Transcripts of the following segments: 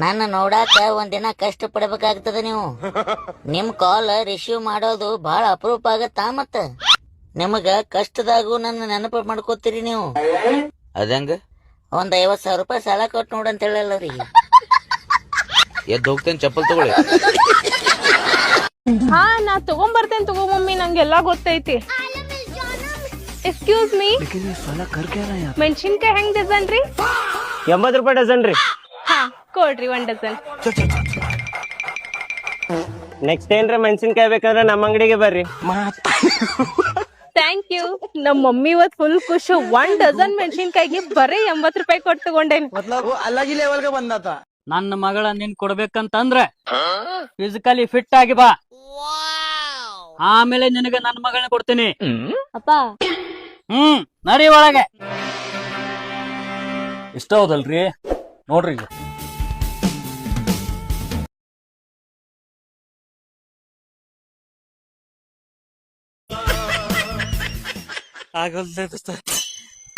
ನನ್ನ ನೋಡಾಕ ಒಂದಿನ ಕಷ್ಟ ಪಡಬೇಕಾಗ್ತದ ನೀವು. ನಿಮ್ ಕಾಲ್ ರಿಸೀವ್ ಮಾಡೋದು ಬಹಳ ಅಪರೂಪ ಆಗತ್ತಾ ಮತ್ತ ನಿಮಗ ಕಷ್ಟದಾಗೂ ನನ್ನ ನೆನಪು ಮಾಡ್ಕೋತೀರಿ ನೀವು. ಅದಂಗ ಒಂದ್ 50,000 ರೂಪಾಯಿ ಸಾಲ ಕೊಟ್ಟು ನೋಡಂತ ಹೇಳಲ್ಲವ್ರಿಗೆ. ಎದ್ದು ಹೋಗ್ತೇನೆ, ಚಪ್ಪಲ್ ತಗೊಳ್ಳಿ. ಹಾ ನಾ ತಗೊಂಬರ್ತೇನೆ ತಗೋ ಮಮ್ಮಿ, ನಂಗೆಲ್ಲಾ ಗೊತ್ತೈತಿ. ಎಕ್ಸ್ಕ್ಯೂಸ್ ಮೀ, ಮೆಣಸಿನ್ಕಾಯಿ ಹೆಂಗ್ ಡಜನ್ ರೀ? 80 ರೂಪಾಯಿ ಡಜನ್ ರೀ. ಹಾ ಕೊಡ್ರಿ 1 ಡಜನ್. ನೆಕ್ಸ್ಟ್ ಏನ್ರ ಮೆಣಸಿನ್ಕಾಯಿ ಬೇಕಂದ್ರೆ ನಮ್ಮ ಅಂಗಡಿಗೆ ಬರ್ರಿ. Thank you. ನಮ್ಮ ಮಮ್ಮಿ ಇವತ್ ಫುಲ್ ಖುಷಿ. 1 ಡಜನ್ ಮೆಣಸಿನ್ಕಾಯಿಗೆ ಬರೀ 80 ರೂಪಾಯಿ ಕೊಟ್ಟು ತಗೊಂಡೇನಿ. ಅಲ್ಲಾಗಿ ಲೆವೆಲ್ಗೆ ಬಂದಾತ. ನನ್ನ ಮಗಳ ನಿನ್ ಕೊಡ್ಬೇಕಂತಂದ್ರೆ ಫಿಸಿಕಲಿ ಫಿಟ್ ಆಗಿ ಬಾ, ಆಮೇಲೆ ನಿನಗ ನನ್ನ ಮಗಳನ್ನ ಕೊಡ್ತೀನಿ. ಅಪ್ಪ ನರಿ ಒಳಗೆ. ಇಷ್ಟ ಹೌದಲ್ರಿ? ನೋಡ್ರಿ ಈಗ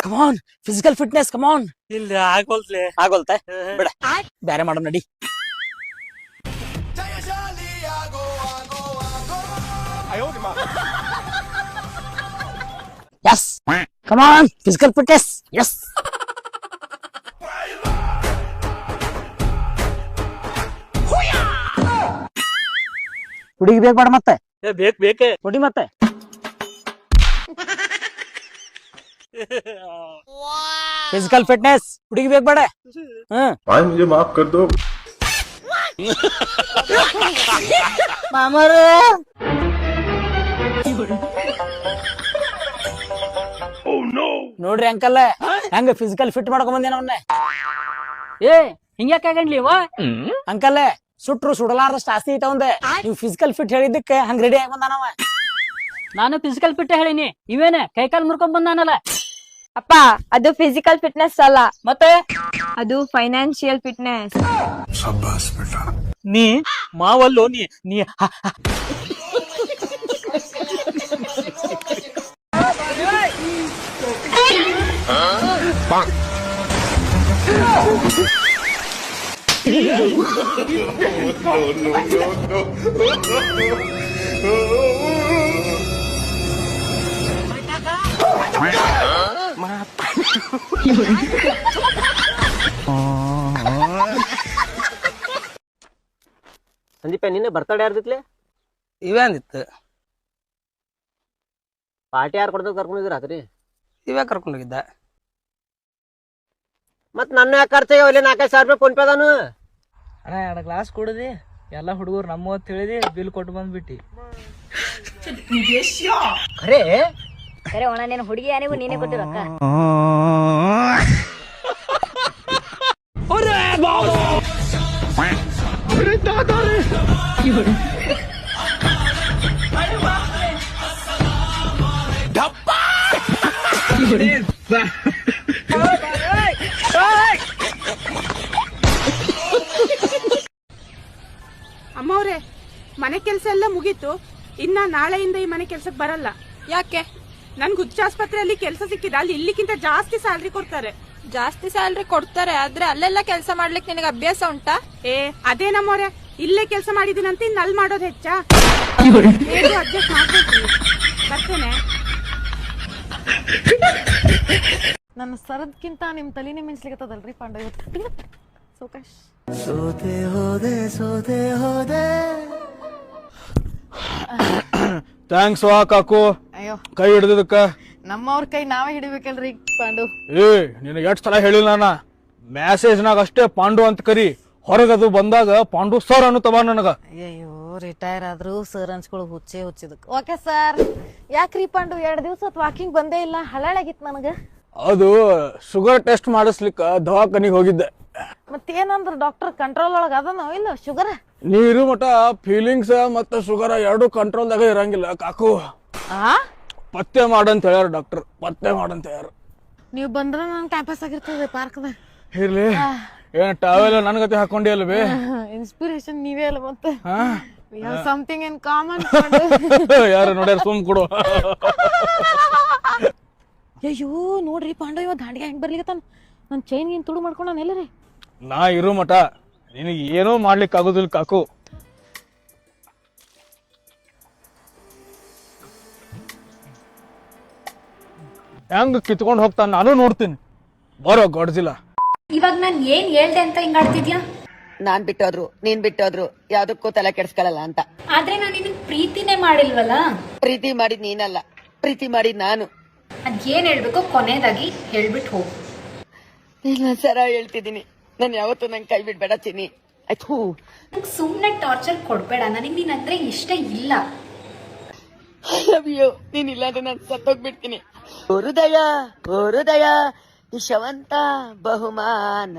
ಕಮಾನ್ ಫಿಸಿಕಲ್ ಫಿಟ್ನೆಸ್ ಕಮಾನ್. ಇಲ್ಲ ಆಗೋಲ್ತ್ಲೆ. ಆಗೋಲ್ತ ಬೇಡ, ಬ್ಯಾರೆ ಮಾಡೋ ನಡಿ. Yes come on physical fitness. Yes ಹುಡುಗಿ ಬೇಕು ಬೇಡ ಮತ್ತೆ? ಬೇಕ್ ಬೇಕೆ ಹುಡಿ ಮತ್ತೆ फिजिकल फिटनेस ಹುಡುಗಿ ಬೇಕು ಬೇಡ? भाई मुझे माफ कर दो। ಮಾಮರು ನೋಡ್ರಿ ಅಂಕಲ್ ಹೆಂಗ ಫಿಸಿಕಲ್ ಫಿಟ್ ಮಾಡ್ಕೊಂಡ್ ಬಂದೇನ ಅವನ್ನೇ. ಏ ಹಿಂಗ್ಯಾಕಾಗನ್ಲಿ ವಾ ಅಂಕಲ್ ಸುಟ್ರು ಸುಡಲಾರ್ದಷ್ಟು ಆಸ್ತಿ ಐತ ಅವಂದೆ. ನೀವು ಫಿಸಿಕಲ್ ಫಿಟ್ ಹೇಳಿದ್ದಕ್ಕೆ ಹಂಗ ರೆಡಿ ಆಗಿ ಬಂದಾನವ. ನಾನು ಫಿಸಿಕಲ್ ಫಿಟ್ ಹೇಳಿನಿ, ಇವೇನೆ ಕೈಕಾಲ್ ಮುರ್ಕೊಂಡ್ ಬಂದಾನಲ್ಲ. ಅಪ್ಪ ಅದು ಫಿಸಿಕಲ್ ಫಿಟ್ನೆಸ್ ಅಲ್ಲ, ಮತ್ತೆ ಅದು ಫೈನಾನ್ಷಿಯಲ್ ಫಿಟ್ನೆಸ್. ನೀ ಮಾವಲ್ಲೋ ನೀ ನೀ ಸಂದೀಪ ನಿನ್ನೆ ಬರ್ತಡೇ ಯಾರ್ದಿತ್ಲೆ? ಇವೇ ಅಂದಿತ್ತು. ಪಾರ್ಟಿ ಯಾರು ಕೊಡ್ದಾಗ ಕರ್ಕೊಂಡಿದ್ರಿ ರಾತ್ರಿ? ಇವೇ ಕರ್ಕೊಂಡೋಗಿದ್ದ. ಮತ್ ನನ್ನ ಯಾಕೆ ಖರ್ಚಾಗಿ ಒಳ್ಳೆ 4,000 ರೂಪಾಯಿ ಫೋನ್ ಪೇ ಅದಾನು. ಅಣ್ಣ 2 ಗ್ಲಾಸ್ ಕುಡಿದಿ, ಎಲ್ಲ ಹುಡುಗರು ನಮ್ಮ ಹೊತ್ತು ಹೇಳಿದಿ, ಬಿಲ್ ಕೊಟ್ಟು ಬಂದ್ಬಿಟ್ಟಿ. ಖರೇ ಕರೆ ಒಣ ನೀನು ಹುಡುಗಿ ಯಾರಿಗೂ ನೀನೇ ಕೊಟ್ಟಿರಕ್ಕ. ಅಮ್ಮವ್ರೆ, ಮನೆ ಕೆಲ್ಸ ಎಲ್ಲ ಮುಗೀತು. ಇನ್ನ ನಾಳೆಯಿಂದ ಈ ಮನೆ ಕೆಲ್ಸಕ್ಕೆ ಬರಲ್ಲ. ಯಾಕೆ? ನನ್ಗೆ ಹುಚ್ಚಾಸ್ಪತ್ರೆಯಲ್ಲಿ ಕೆಲಸ ಸಿಕ್ಕಿದೆ. ಅಲ್ಲಿ ಇಲ್ಲಿಗಿಂತ ಜಾಸ್ತಿ ಸ್ಯಾಲ್ರಿ ಕೊಡ್ತಾರೆ. ಜಾಸ್ತಿ ಸ್ಯಾಲ್ರಿ ಕೊಡ್ತಾರೆ, ಆದ್ರೆ ಅಲ್ಲೆಲ್ಲ ಕೆಲಸ ಮಾಡ್ಲಿಕ್ಕೆ ನಿನಗೆ ಅಭ್ಯಾಸ ಉಂಟಾ? ಅದೇ ನಮ್ಮವ್ರೆ, ಇಲ್ಲೇ ಕೆಲಸ ಮಾಡಿದೀನಂತ ಇನ್ನು ಅಲ್ಲಿ ಮಾಡೋದು ಹೆಚ್ಚಾ? ಅಡ್ಜಸ್ಟ್ ಮಾಡ್ಬೇಕು. ಬರ್ತೇನೆ. ನನ್ನ ಸರದ್ಕಿಂತ ನಿಮ್ ತಲಿನೇ ಮಿಂಚ್ಲಿಕತ್ತದಲ್ರಿ ಪಾಂಡ. ಸೋಕಾಶ್ ಥ್ಯಾಂಕ್ಸ್ ವಾ ಕಾಕು, ಅಯ್ಯೋ ಕೈ ಹಿಡ್ದಕ್ಕ. ನಮ್ಮವ್ರ ಕೈ ನಾವೇ ಹಿಡಿಬೇಕಲ್ರಿ ಪಾಂಡು. ನಿನಗೆ ಎಷ್ಟು ಸಲ ಹೇಳಿಲ್ಲ ನಾನ, ಮೆಸೇಜ್ನಾಗ ಅಷ್ಟೇ ಪಾಂಡು ಅಂತ ಕರಿ, ಹೊರಗದು ಬಂದಾಗ ಪಾಂಡು ಸರ್ ಅನ್ನುತ್ತವ ನನಗ. ಅಯ್ಯೋ ರಿಟೈರ್ ಆದ್ರೂ ಸರ್ ಅನ್ಸ್ಕೊಳ್ ಹುಚ್ಚಿದಕ್. Okay sir. ಯಾಕ್ರಿ ಪಾಂಡು 2 ದಿವಸ ವಾಕಿಂಗ್ ಬಂದೇ ಇಲ್ಲ? ಹಳಾಗಿತ್ತು ನನಗ. ಅದು ಶುಗರ್ ಟೆಸ್ಟ್ ಮಾಡಿಸ್ಲಿಕ್ಕ ದವಾಖಾನಿಗೆ ಹೋಗಿದ್ದೆ. ಮತ್ತೇನಂದ್ರ ಡಾಕ್ಟರ್ ಕಂಟ್ರೋಲ್ ಒಳಗ ಅದನೋ ಇಲ್ಲ ಶುಗರ್? ನೀರು ಮಟ ಫೀಲಿಂಗ್ಸ್ ಮತ್ತೆ ಶುಗರ್ 2 ಕಂಟ್ರೋಲ್ದಾಗ ಇರಂಗಿಲ್ಲ ಕಾಕು. ಪತ್ತೆ ಮಾಡಂತ ಹೇಳ್ಯಾರ ಡಾಕ್ಟರ್, ಪತ್ತೆ ಮಾಡಂತ ಹೇಳ್ಯಾರ. ನೀವು ಬಂದ್ರ ನನ್ ಟೈಮ್ ಪಾಸ್ ಆಗಿರ್ತದೆ ಪಾರ್ಕ್ದ. ಇರ್ಲಿ, ಏನ್ ಟಾವೆಲ್ ನನ್ ಗತಿ ಹಾಕೊಂಡಿ ಅಲ್ವೇ? ಇನ್ಸ್ಪಿರೇಷನ್ ನೀವೇ ಅಲ್ಲ ಮತ್ತೆ. Something in common. ಯಾರು ನೋಡ್ಯಾರ ಸುಮ್ ಕೊಡು. ಅಯ್ಯೋ ನೋಡ್ರಿ ಪಾಂಡ ಇವ ದಾಂಡಿಗೆ ಹೆಂಗ್ ಬರ್ಲಿಕತ್ತಾನ. ನನ್ ಚೈನ್ ಏನ್ ತುಡು ಮಾಡ್ಕೊಂಡ ಎಲ್ಲರಿ. ನಾ ಇರು ಮಟ ನಿನಗೆ ಏನೂ ಮಾಡ್ಲಿಕ್ಕೆ ಆಗೋದಿಲ್ಲ ಕಾಕು. ಹೆಂಗ್ ಕಿತ್ಕೊಂಡು ಹೋಗ್ತಾನ ನಾನು ನೋಡ್ತೀನಿ. ಬರೋ ಗೊಡ್ಜಿಲ್ಲ. ಇವಾಗ ನಾನ್ ಏನ್ ಹೇಳ್ದೆ ಅಂತ ಹಿಂಗ್ ಆಡ್ತಿದ್ಯಾ? ನಾನ್ ಬಿಟ್ಟೋದ್ರು ನೀನ್ ಬಿಟ್ಟೋದ್ರು ಯಾವ್ದಕ್ಕೂ ತಲೆ ಕೆಡ್ಸ್ಕೊಳಲ್ಲ ಅಂತ. ಆದ್ರೆ ನಾನು ನಿನಗ್ ಪ್ರೀತಿನೇ ಮಾಡಿಲ್ವಲ್ಲ. ಪ್ರೀತಿ ಮಾಡಿದ್ ನೀನಲ್ಲ, ಪ್ರೀತಿ ಮಾಡಿದ್ ನಾನು. ಅದೇನ್ ಹೇಳ್ಬೇಕೋ ಕೊನೆದಾಗಿ ಹೇಳ್ಬಿಟ್ಟು ಹೋಗು. ಇಲ್ಲ ಸರ ಹೇಳ್ತಿದ್ದೀನಿ, ನಾನು ಯಾವತ್ತೂ ನಂಗೆ ಕೈ ಬಿಡ್ಬೇಡ ಚಿನ್ನಿ. ಆಯ್ತು, ನಂಗೆ ಸುಮ್ನೆ ಟಾರ್ಚರ್ ಕೊಡ್ಬೇಡ. ನನಗ್ ನೀನ್ ಅಂದ್ರೆ ಇಷ್ಟ ಇಲ್ಲ. I love you. ನೀನ್ ಇಲ್ಲಾಂದ್ರೆ ನಾನು ಸತ್ತೋಗ್ಬಿಡ್ತೀನಿ. ಹೃದಯ ಹೃದಯ ವಿಷವಂತ ಬಹುಮಾನ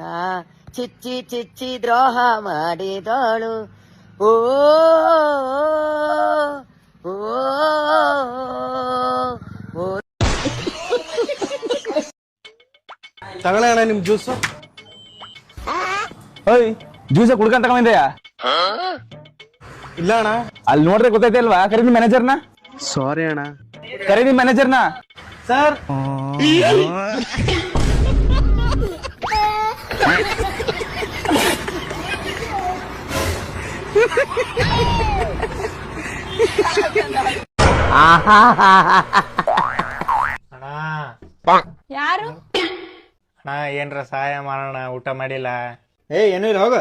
ಚಿಚ್ಚಿ ಚಿಚ್ಚಿ ದ್ರೋಹ ಮಾಡಿದಳು. ಓ ಓ ಓ ತಗೊಳ್ಳೋಣ ನಿಮ್ ಜ್ಯೂಸು. ಓಯ್, ಜ್ಯೂಸ ಕುಡ್ಕೊಂಡ್ ತಗೊಂಡ್ಯಾ? ಇಲ್ಲ ಅಣ್ಣ. ಅಲ್ಲಿ ನೋಡ್ರೆ ಗೊತ್ತೈತೆ ಅಲ್ವಾ? ಕರೀನಿ ಮ್ಯಾನೇಜರ್ನ. ಸಾರಿ ಅಣ್ಣ. ಕರೀನಿ ಮ್ಯಾನೇಜರ್ನ. ಸರ್. ಯಾರು? ಅಣ್ಣ ಏನ್ರ ಸಹಾಯ ಮಾಡೋಣ, ಊಟ ಮಾಡಿಲ್ಲ. ಏನೂ ಇಲ್ಲ, ಹೋಗ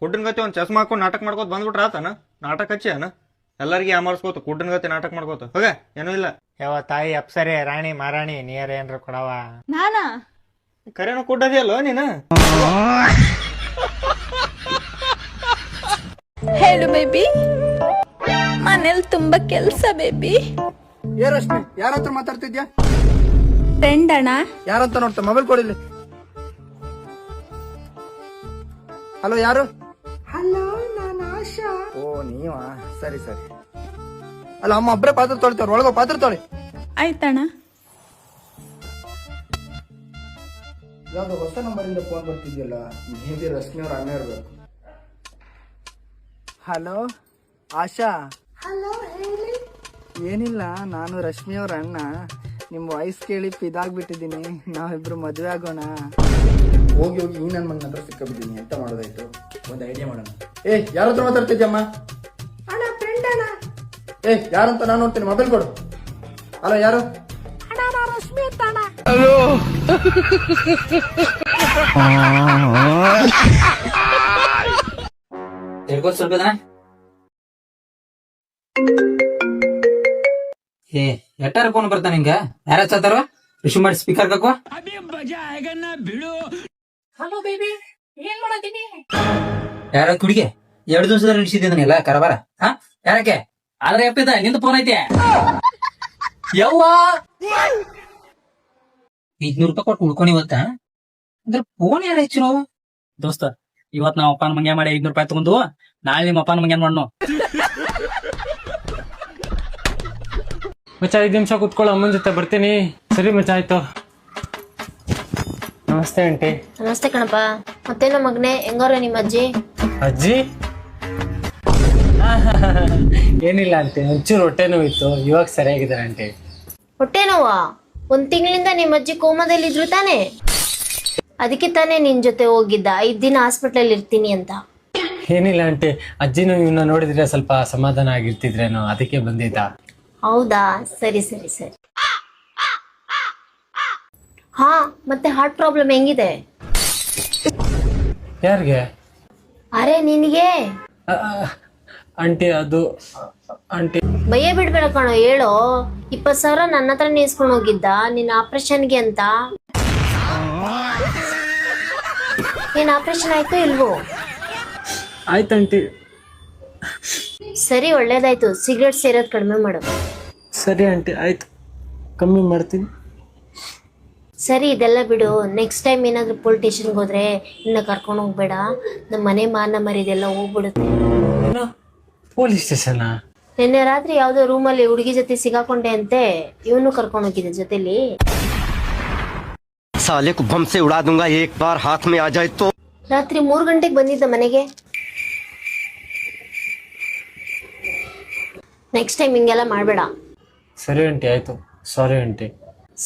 ಕುಡ್ಡನ್ ಗತಿ ಒಂದ್ ಚಸ್ಮಾ ಹಾಕೊಂಡು ನಾಟಕ ಮಾಡ್ಕೋತ ಬಂದ್ಬಿಟ್ರ ಆತನ. ನಾಟಕ ಹಚ್ಚಿ ಅಣ್ಣ ಎಲ್ಲರಿಗೆ ಯಾಮರ್ಸ್ಕೋತ ಕುಡ್ಡನ್ ಗತಿ ನಾಟಕ ಮಾಡ್ಕೋತ ಹೋಗ. ಏನೂ ಇಲ್ಲ. ಯಾವ ತಾಯಿ ಅಪ್ಸರೆ ರಾಣಿ ಮಾರಾಣಿ ನೀರ ಏನ್ರ ಕೊಡವ. ನಾನಾ? ಕರೆನೂ ಕುಡ್ಡದಿಯಲ್ಲೋ ನೀನು. ಹೇಳು ಬೇಬಿ, ಮನೇಲಿ ತುಂಬಾ ಕೆಲ್ಸ ಬೇಬಿ. ಏರಶ್ಮಿ, ಯಾರ ಹತ್ರ ಮಾತಾಡ್ತಿದ್ಯಾ? ಫ್ರೆಂಡ್ ಅಣ್ಣ. ಯಾರಂತ ನೋಡ್ತಾ ಮೊಬೈಲ್ ಕೊಡಿಲಿ. ಹಲೋ, ಯಾರು? ಹಲೋ, ನಾನು ಆಶಾ. ಓ ನೀವಾ? ಸರಿ ಸರಿ. ಅಲ್ಲ, ಅಮ್ಮ ಒಬ್ಬರೇ ಪಾತ್ರ ತೊಳಿತಾರ, ಒಳಗ ಪಾತ್ರ ತೊಳಿ. ಆಯ್ತಣ್ಣ. ಯಾವ್ದು ಹೊಸ ನಂಬರಿಂದ ಫೋನ್ ಬರ್ತಿದ್ಯಲ್ಲ, ಮೇಬಿ ರಶ್ಮಿ ಅವ್ರ ಅಣ್ಣ ಇರ್ಬೇಕು. ಹಲೋ ಆಶಾ. ಹಲೋ, ಹೇಳಿ. ಏನಿಲ್ಲ, ನಾನು ರಶ್ಮಿ ಅವ್ರ ಅಣ್ಣ. ನಿಮ್ಮ ವಾಯ್ಸ್ ಕೇಳಿ ಇದಾಗ್ಬಿಟ್ಟಿದ್ದೀನಿ. ನಾವಿಬ್ರು ಮದುವೆ ಆಗೋಣ. ಹೋಗಿ ಹೋಗಿ ಈ ನನ್ನ ಮಗನ ಹತ್ರ ಸಿಕ್ಕಿದ್ದೀನಿ. ಎಂತ ಮಾಡೋದಾಯ್ತು? ಒಂದು ಐಡಿಯಾ ಮಾಡೋಣ. ಯಾರ ಹತ್ರ ಮಾತಾಡ್ತಿದ್ಯಮ್ಮ? ಅಣ್ಣ, ಫ್ರೆಂಡ್ ಅಣ್ಣ. ಯಾರಂತ ನಾನು ನೋಡ್ತೀನಿ, ಮೊಬೈಲ್ ಕೊಡು. ಹಲೋ, ಯಾರು? ರಶ್ಮಿ ಅಂತ ಅಣ್ಣ. ಹಲೋ. ಸ್ವಲ್ಪ ಎಟ್ಟಾರ ಫೋನ್ ಬರ್ತಾ ನಿಂಗ? ಯಾರ ಹಚ್ಚಾತಾರ? ರಿಸೀವ್ ಮಾಡಿ ಸ್ಪೀಕರ್ ಕಾಕೋ. ಹಲೋ ಬೇಬಿ, ಏನ್ ಮಾಡತ್ತೀನಿ? ಯಾರ ಕುಡಿಗೆ 2 ದಿವಸದಲ್ಲಿ ನಿಲ್ಸಿದ್ದೀನಿ ಕರಬಾರ. ಯಾರಕ್ಕೆ? ಆದ್ರೆ ಅಪ್ಪಿದ ನಿಂದು ಫೋನ್ ಐತೆ. ಯವ್ವ 500 ರೂಪಾಯಿ ಕೊಟ್ಟು ಉಳ್ಕೊಂಡಿವತ್ತ. ಅಂದ್ರೆ ಫೋನ್ ಯಾರ ಹೆಚ್ಚು? ದೋಸ್ತ, ಇವತ್ ನಾವ್ ಅಪ್ಪನ ಮಂಗ್ಯ ಮಾಡಿ 500 ರೂಪಾಯಿ ತಗೊಂಡು ನಾಳೆ ನಿಮ್ಮ ಅಪ್ಪನ ಮಂಗ್ಯಾನ್ ಮಾಡೋ. ಮಚ್ಚ 5 ನಿಮಿಷ ಕುತ್ಕೊಳ್ಳೋ, ಅಮ್ಮನ ಜೊತೆ ಬರ್ತೀನಿ. ಸರಿ ಮಚ್ಚ, ಆಯ್ತು. ನಮಸ್ತೆ ಆಂಟಿ. ನಮಸ್ತೆ ಕಣಪ್ಪ. ಮತ್ತೇನೋ ಮಗನೆ, ಹೆಂಗವ್ರೆ ನಿಮ್ಮ ಅಜ್ಜಿ? ಅಜ್ಜಿ ಏನಿಲ್ಲ ಆಂಟಿ, ಒಂಚೂರು ಹೊಟ್ಟೆ ನೋವಿತ್ತು, ಇವಾಗ ಸರಿಯಾಗಿದ್ದಾರೆ ಆಂಟಿ. ಹೊಟ್ಟೆ ನೋವಾ? 1 ತಿಂಗಳಿಂದ ನಿಮ್ಮ ಅಜ್ಜಿ ಕೋಮದಲ್ಲಿ ಇದ್ರು ತಾನೆ? ಅದಕ್ಕೆ ತಾನೇ ನಿನ್ ಜೊತೆ ಹೋಗಿದ್ದ 5 ದಿನ ಹಾಸ್ಪಿಟಲ್ ಇರ್ತೀನಿ ಅಂತ. ಏನಿಲ್ಲ ಆಂಟಿ, ಅಜ್ಜಿನೂ ಇವನ್ನ ನೋಡಿದ್ರೆ ಸ್ವಲ್ಪ ಸಮಾಧಾನ ಆಗಿರ್ತಿದ್ರೇನೋ, ಅದಕ್ಕೆ ಬಂದಿದ್ದ. ಹೌದಾ? ಸರಿ ಸರಿ ಸರಿ. ಹಾ, ಮತ್ತೆ ಹಾರ್ಟ್ ಪ್ರಾಬ್ಲಮ್ ಹೆಂಗಿದೆ? ಯಾರಿಗೆ? ಅರೆ ನಿನಗೆ. ಆಂಟಿ ಅದು ಆಂಟಿ. ಭಯ ಬಿಡ್ಬೇಡ ಕಣೋ, ಹೇಳೋ. 20,000 ನನ್ನ ಹತ್ರ ನೇಸ್ಕೊಂಡು ಹೋಗಿದ್ದ ನಿನ್ನ ಆಪರೇಷನ್ಗೆ ಅಂತ. ಏನ್ ಆಪರೇಷನ್ ಆಯ್ತು ಇಲ್ವೋ? ಆಯ್ತು ಆಂಟಿ. ಸರಿ, ಒಳ್ಳೇದಾಯ್ತು. ಸಿಗರೇಟ್ ಸೇರೋದು ಕಡಿಮೆ ಮಾಡು. ಸರಿ ಆಂಟಿ, ಆಯ್ತು, ಕಮ್ಮಿ ಮಾಡ್ತೀನಿ. ಸರಿ, ಇದೆಲ್ಲ ಬಿಡು. ನೆಕ್ಸ್ಟ್ ಟೈಮ್ ಏನಾದ್ರು ಪೊಲೀಸ್ ಸ್ಟೇಷನ್ಗೆ ಹೋದ್ರೆ ಇನ್ನ ಕರ್ಕೊಂಡು ಹೋಗ್ಬೇಡ. ನಮ್ಮ ಮನೆ ಮಾನ ಮರಿದೆಲ್ಲ ಹೋಗ್ಬಿಡುತ್ತೆ. Police station? ನಿನ್ನೆ ರಾತ್ರಿ ಯಾವ್ದೋ ರೂಮಲ್ಲಿ ಹುಡುಗಿ ಜೊತೆ ಸಿಗಾಕೊಂಡೆ ಅಂತೆ. ಇವನು ಕರ್ಕೊಂಡು ಹೋಗಿದ್ದೆ ಜೊತೆಲಿ. साले को बम से उड़ा दूंगा एक बार हाथ में आ जाए तो। ರಾತ್ರಿ 3 ಗಂಟೆಗೆ ಬಂದಿದ್ದ ಮನೆಗೆ. ನೆಕ್ಸ್ಟ್ ಟೈಮ್ ಹಿಂಗೆಲ್ಲ ಮಾಡ್ಬೇಡ. ಸರಿ ಆಂಟಿ, ಆಯ್ತು. Sorry aunty.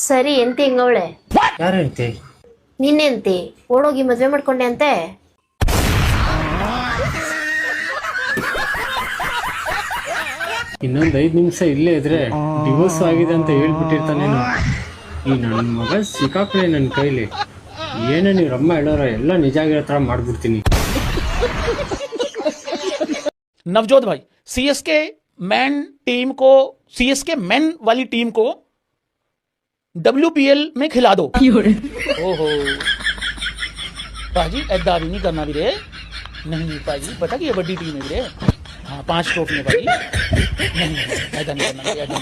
ಸರಿ, ಎಂತಿ ಹಿಂಗವಳೆ? ಯಾರು ಆಂಟಿ? ನಿನ್ನೆ ಅಂತಿ ಓಡೋಗಿ ಮದ್ವೆ ಮಾಡ್ಕೊಂಡೆ ಅಂತೆ. ಇನ್ನೊಂದ್ 5 ನಿಮಿಷ ಇಲ್ಲೇ ಇದ್ರೆ ಡಿವೋರ್ಸ್ ಆಗಿದೆ ಅಂತ ಹೇಳ್ಬಿಟ್ಟಿರ್ತಾನೇನು. ಈ ನನ್ನ ಮಗ ಸಿಕ್ಕಾಪಡೆ ನನ್ನ ಕೈಲಿ. ಏನೇ ನೀವು ರಮ್ಮ ಹೇಳೋರ ಎಲ್ಲ ನಿಜ ಆಗಿರೋ ತರ ಮಾಡ್ಬಿಡ್ತೀನಿ. नवजोत भाई, सीएसके मेन वाली टीम को WPL में खिला दो. ओहो पाजी ऐदा भी नहीं करना वीरे. नहीं पाजी, पता कि ये बड़ी टीम है वीरे. हाँ 5 ट्रॉफी है पाजी. नहीं ऐदा नहीं करना.